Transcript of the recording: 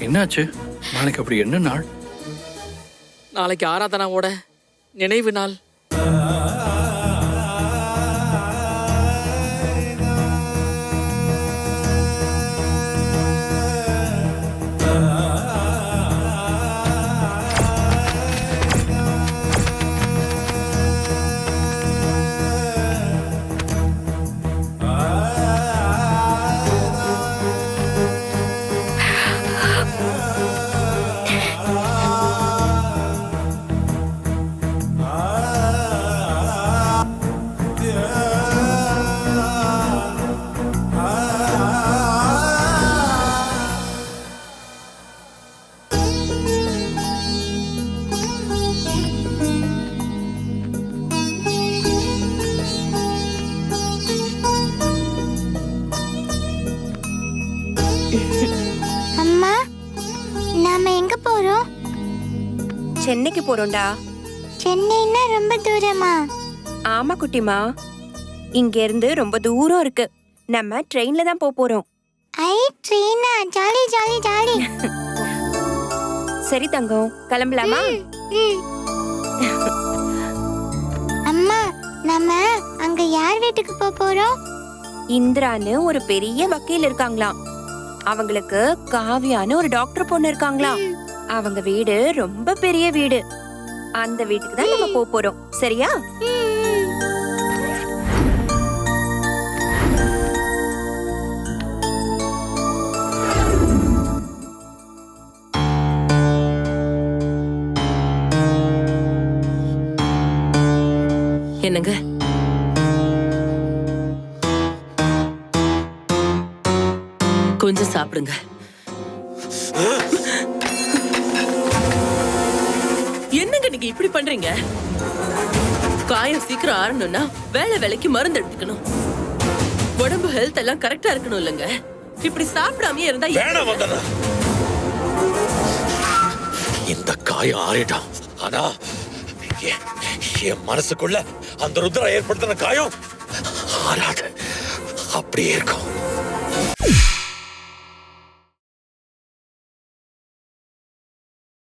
என்னாச்சு? நாளைக்கு அப்படி என்ன நாள்? நாளைக்கு ஆராதனாவோட நினைவு நாள். அம்மா, நாம எங்க போறோம்? சென்னைக்கு போறோம்டா. சென்னைன்னா ரொம்ப தூரமா? ஆமா குட்டிமா, இங்க இருந்து ரொம்ப தூரம் இருக்கு. நம்ம ட்ரெயின்ல தான் போறோம். ஐ, ட்ரெயினா? Jolly jolly jolly. சரி தங்கம், கிளம்பலாமா? அம்மா, நம்ம அங்க யார் வீட்டுக்கு போறோம்? இந்திரான்னு ஒரு பெரிய வக்கீல் இருக்காங்களாம். அவங்களுக்கு காவியான்னு ஒரு டாக்டர் பொண்ணு இருக்காங்களாம். அவங்க வீடு ரொம்ப பெரிய வீடு. அந்த வீட்டுக்கு தான் நம்ம போறோம். சரியா? என்னங்க, கொஞ்சம் சாப்பிடுங்க. என்னங்க நீங்க இப்படி பண்றீங்க? காயம் சீக்கிரம் ஆறணும்னா வேலைக்கு மருந்து எடுத்துக்கணும். உடம்பு ஹெல்த் எல்லாம் கரெக்டா இருக்கணும் இல்லங்க. இப்படி சாப்பிடாமயே இருந்தா வேணாம் வந்தனா. இந்த காயம் ஆறிட்டான். ஆனா என் மனசுக்குள்ள அந்த ருத்ரா ஏற்படுத்தின காயம் ஆறாது, அப்படியே இருக்கும்.